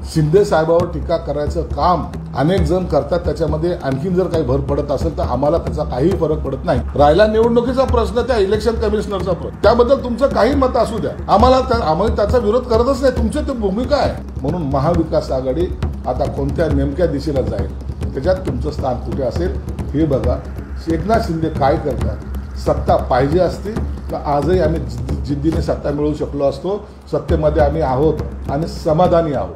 शिंदे साहेबांवर टीका करायचं काम अनेक जण करतात, त्याच्यामध्ये आणखीन जर काही भर पडत असेल तर आम्हाला त्याचा काही फरक पडत नाही. राहिला निवडणुकीचा प्रश्न, त्या इलेक्शन कमिशनरचा प्रश्न, त्याबद्दल तुमचं काही मत असू द्या, आम्ही त्याचा विरोध करतच नाही. तुमची ती भूमिका आहे. म्हणून महाविकास आघाडी आता कोणत्या नेमक्या दिशेला जाईल, त्याच्यात तुमचं स्थान कुठे असेल हे बघा. एकनाथ शिंदे काय करतात, सत्ता पाहिजे असती तर आजही आम्ही जिद्दीने सत्ता मिळवू शकलो असतो. सत्तेमध्ये आम्ही आहोत आणि समाधानी आहोत.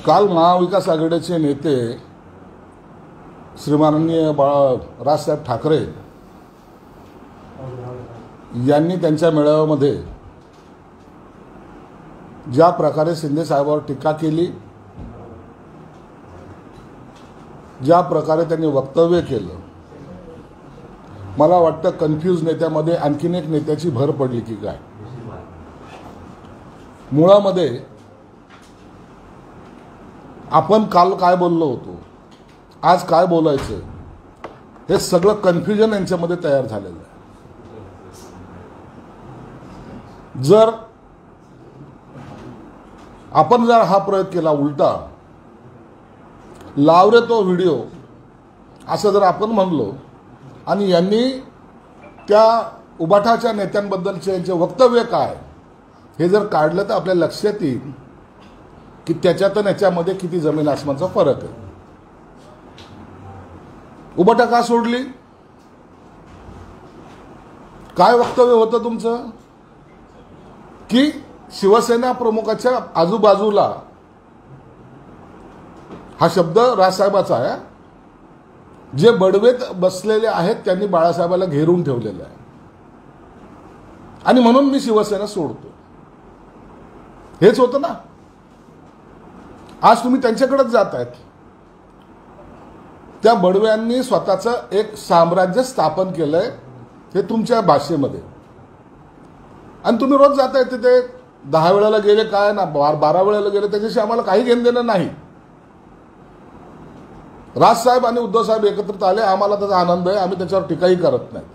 काल महाविकास आघाडीचे नेते श्रीमाननीय राजसाहेब ठाकरे यांनी त्यांच्या मेळाव्यामध्ये ज्या प्रकारे शिंदे साहेबांवर टीका केली, ज्या प्रकारे त्यांनी वक्तव्य केलं, मला वाटतं कन्फ्यूज नेत्यामध्ये आणखीन एक नेत्याची भर पडली की काय. मुळामध्ये आपण काल काय बोललो होतो, आज काय बोलायचं, हे सगळं कन्फ्युजन यांच्यामध्ये तयार झालेलं आहे. जर आपण हा प्रयोग केला उलटा, लाव रे तो व्हिडिओ असं जर आपण म्हणलो आणि यांनी त्या उबाठाच्या नेत्यांबद्दलचे यांचे वक्तव्य काय हे जर काढलं तर आपल्या लक्षात येईल की त्याच्यात याच्यामध्ये किती जमीन आसमानचा फरक आहे. उबाठा का सोडली, काय वक्तव्य होतं तुमचं की शिवसेना प्रमुखाच्या आजूबाजूला, हा शब्द राजसाहेबाचा आहे, जे बडवेत बसलेले आहेत त्यांनी बाळासाहेबाला घेरून ठेवलेलं आहे आणि म्हणून मी शिवसेना सोडतो, हेच होतं ना. आज तुम्ही त्यांच्याकडेच जात आहेत. त्या बडव्यांनी स्वतःचं एक साम्राज्य स्थापन केलंय, हे तुमच्या भाषेमध्ये, आणि तुम्ही रोज जाताय तिथे. 10 वेळेला गेले काय ना 12 वेळेला गेले, त्याच्याशी आम्हाला काही घेणं देणं नाही. राजसाहेब आणि उद्धव साहेब एकत्रित आले, आम्हाला त्याचा आनंद आहे, आम्ही त्याच्यावर टीकाही करत नाही.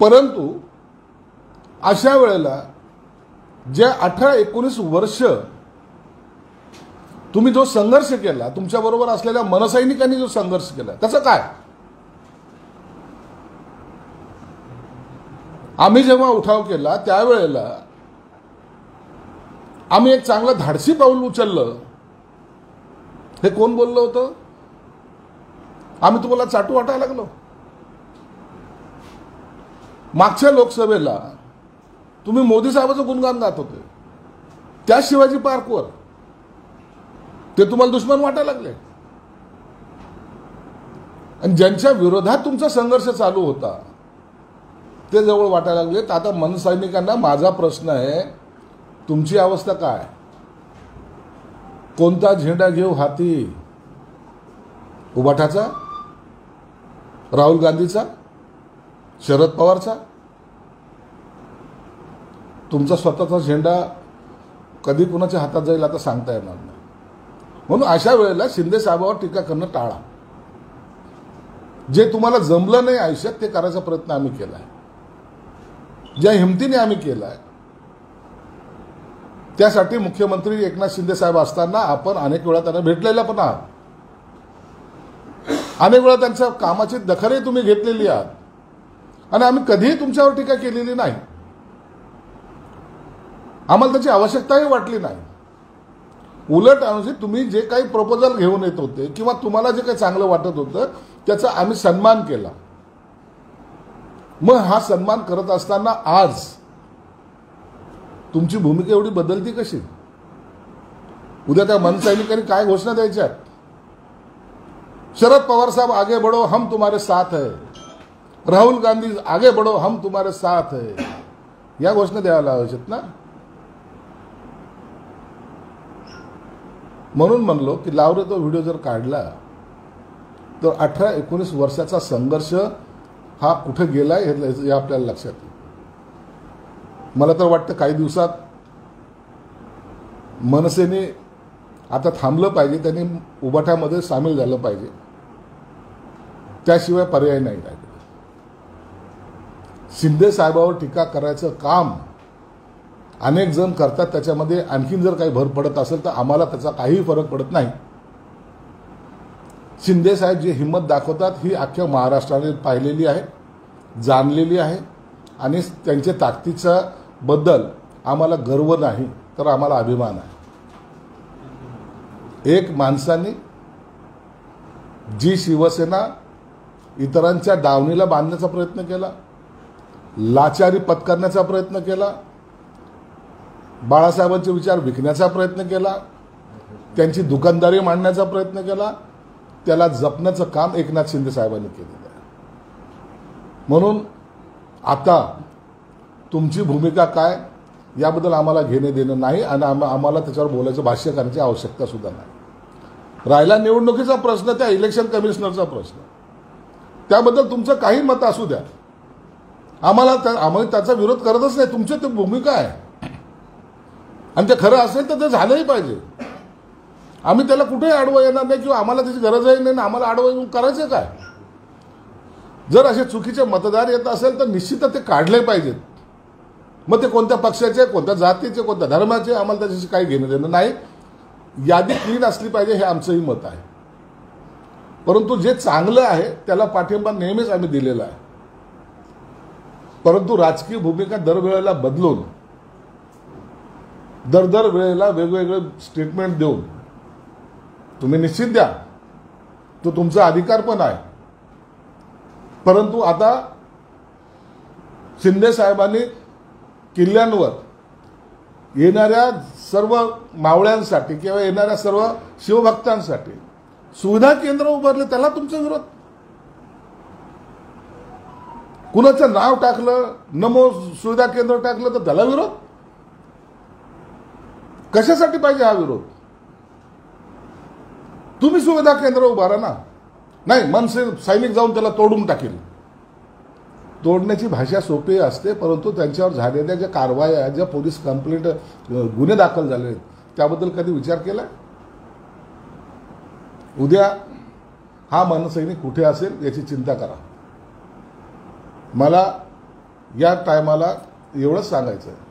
परंतु अशा वेळेला जे 18-19 वर्ष तुम्ही जो संघर्ष केला, तुमच्याबरोबर असलेल्या मनसैनिकांनी जो संघर्ष केला, त्याचं काय. आम्ही जेव्हा उठाव केला त्यावेळेला आम्ही एक चांगलं धाडसी पाऊल उचललं, हे कोण बोललं होतं. आम्ही तुम्हाला चाटू वाटायला लागलो. मागच्या लोकसभेला तुम्ही मोदी साहेबांचं गुणगान गात होते, त्या शिवाजी पार्कवर, ते तुम्हाला दुश्मन वाटायला लागले. आणि ज्यांच्या विरोधात तुमचा संघर्ष चालू होता ते जवळ वाटायला लागले. तर आता मनसैनिकांना माझा प्रश्न आहे, तुमची अवस्था काय. कोणता झेंडा घेऊ हाती, उबाठाचा, राहुल गांधीचा, शरद पवारचा. तुमचा स्वतःचा झेंडा कधी कुणाच्या हातात जाईल आता सांगता येणार नाही. म्हणून अशा वेळेला शिंदे साहेबांवर टीका करणं टाळा. जे तुम्हाला जमलं नाही आयुष्यात ते करायचा प्रयत्न आम्ही केलाय, ज्या हिमतीने आम्ही केलाय. त्यासाठी मुख्यमंत्री एकनाथ शिंदे साहेब असताना आपण अनेक वेळा त्यांना भेटलेला पण आहात, अनेक वेळा त्यांच्या कामाची दखलही तुम्ही घेतलेली आहात, आणि आम्ही कधीही तुमच्यावर टीका केलेली नाही. आम्हाला त्याची आवश्यकताही वाटली नाही. उलट म्हणजे तुम्ही जे काही प्रपोजल घेऊन येत होते किंवा तुम्हाला जे काही चांगलं वाटत होतं त्याचा आम्ही सन्मान केला. मग हा सन्मान करत असताना आज तुमची भूमिका एवढी बदलती कशी. उद्या त्या मनसैनिकांनी काय घोषणा द्यायच्या, शरद पवार साहब आगे बढ़ो हम तुम्हारे साथ है, राहुल गांधी आगे बढ़ो हम तुम्हारे साथ है, या घोषणा द्यायला आवश्यक ना. म्हणून म्हणलो की लावरे तो व्हिडिओ जर काढला तर 18-19 वर्षाचा संघर्ष हा कुठे गेलाय हे आपल्याला लक्षात येईल. मला तर वाटतं काही दिवसात मनसेने आता थांबलं पाहिजे, त्यांनी उबाठामध्ये सामील झालं पाहिजे, त्याशिवाय पर्याय नाही राहिला. शिंदे साहेबांवर टीका करायचं काम अनेक जण करतात, त्याच्यामध्ये आणखीन जर काही भर पडत असेल तर आम्हाला त्याचा काही फरक पडत नाही. शिंदे साहेब जी हिंमत दाखवतात ही अख्ख्या महाराष्ट्राने पाहिलेली आहे, जाणलेली आहे आणि त्यांच्या ताकदीच्या बद्दल आम्हाला गर्व नाही तर आम्हाला अभिमान आहे. एक माणसाने जी शिवसेना इतरांच्या दावणीला बांधण्याचा प्रयत्न केला, लाचारी पत्करण्याचा प्रयत्न केला, बाळासाहेबांचे विचार विकण्याचा प्रयत्न केला, त्यांची दुकानदारी मांडण्याचा प्रयत्न केला, त्याला जपण्याचं काम एकनाथ शिंदे साहेबांनी केलेलं आहे. म्हणून आता तुमची भूमिका काय याबद्दल आम्हाला घेणे देणं नाही आणि आम्हाला त्याच्यावर बोलायचं, भाष्य करण्याची आवश्यकता सुद्धा नाही. राहिला निवडणुकीचा प्रश्न, त्या इलेक्शन कमिशनरचा प्रश्न, त्याबद्दल तुमचं काही मत असू द्या, आम्हाला त्याचा विरोध करतच नाही. तुमची ती भूमिका आहे आणि ते खरं असेल तर ते झालंही पाहिजे. आम्ही त्याला कुठेही आडवं येणार नाही किंवा आम्हाला त्याची गरजही नाही, आम्हाला आडवं येऊन करायचं काय. जर असे चुकीचे मतदार येत असेल तर निश्चितच ते काढले पाहिजेत. मग ते कोणत्या पक्षाचे, कोणत्या जातीचे, कोणत्या धर्माचे, आम्हाला त्याच्याशी काही घेणं देणं नाही. यादी क्लीन असली पाहिजे हे आमचंही मत आहे. परंतु जे चांगलं आहे त्याला पाठिंबा नेहमीच आम्ही दिलेला आहे. परंतु राजकीय भूमिका दरवेळेला बदलून दर वेळेला वेगवेगळे स्टेटमेंट देऊन तुम्ही निश्चित द्या, तो तुमचा अधिकार पण आहे. परंतु आता शिंदे साहेबांनी किल्ल्यांवर येणाऱ्या सर्व मावळ्यांसाठी किंवा येणाऱ्या सर्व शिवभक्तांसाठी सुविधा केंद्र उभारले, त्याला तुमचा विरोध. कुणाचं नाव टाकलं, नमो सुविधा केंद्र टाकलं तर त्याला विरोध. कशासाठी पाहिजे हा विरोध. तुम्ही सुविधा केंद्र उभारा ना. नाही, मनसे सैनिक जाऊन त्याला तोडून टाकेल. तोडण्याची भाषा सोपी असते, परंतु त्यांच्यावर झालेल्या ज्या कारवाया, ज्या पोलीस कंप्लेंट, गुन्हे दाखल झाले त्याबद्दल कधी विचार केला. उद्या हा मनसैनिक कुठे असेल याची चिंता करा. मला या टायमाला एवढंच सांगायचं आहे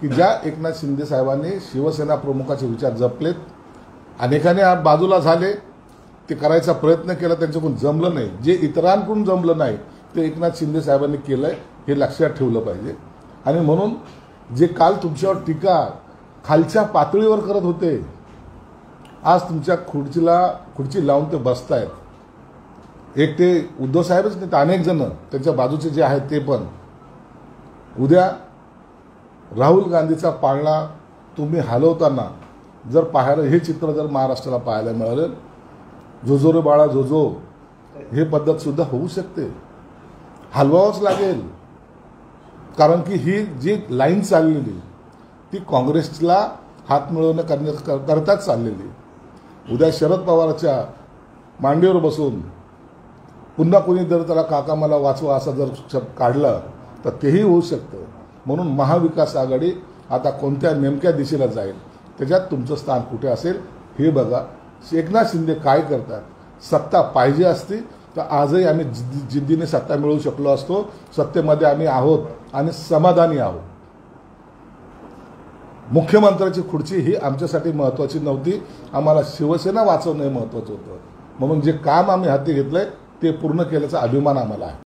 की ज्या एकनाथ शिंदे साहेबांनी शिवसेना प्रमुखाचे विचार जपलेत, अनेकाने बाजूला झाले, ते करायचा प्रयत्न केला, त्यांच्याकडून जमलं नाही. जे इतरांकडून जमलं नाही ते एकनाथ शिंदे साहेबांनी केलंय हे लक्षात ठेवलं पाहिजे. आणि म्हणून जे काल तुमच्यावर टीका खालच्या पातळीवर करत होते, आज तुमच्या खुर्ची लावून ते बसतायत. एक ते उद्धव साहेबच नाही तर अनेक जण त्यांच्या बाजूचे जे आहेत ते पण. उद्या राहुल गांधीचा पाळणा तुम्ही हलवताना जर पाहायला, हे चित्र जर महाराष्ट्राला पाहायला मिळालं, जोजो रे बाळा जोजो हे पद्धत सुद्धा होऊ शकते. हलवावंच लागेल, कारण की ही जी लाईन चाललेली ती काँग्रेसला हात मिळवण्याकरताच चाललेली. उद्या शरद पवारच्या मांडीवर बसून पुन्हा कोणी जर त्याला काका मला वाचवा असा जर काढला तर तेही होऊ शकतं. म्हणून महाविकास आघाडी आता कोणत्या नेमक्या दिशेला जाईल, त्याच्यात तुमचं स्थान कुठे असेल हे बघा. एकनाथ शिंदे काय करतात. सत्ता पाहिजे असती तर आजही आम्ही जिद्दीने सत्ता मिळवू शकलो असतो. सत्तेमध्ये आम्ही आहोत आणि समाधानी आहोत. मुख्यमंत्र्याची खुर्ची ही आमच्यासाठी महत्त्वाची नव्हती, आम्हाला शिवसेना वाचवणं हे महत्त्वाचं होतं. म्हणून जे काम आम्ही हाती घेतलंय ते पूर्ण केल्याचा अभिमान आम्हाला आहे.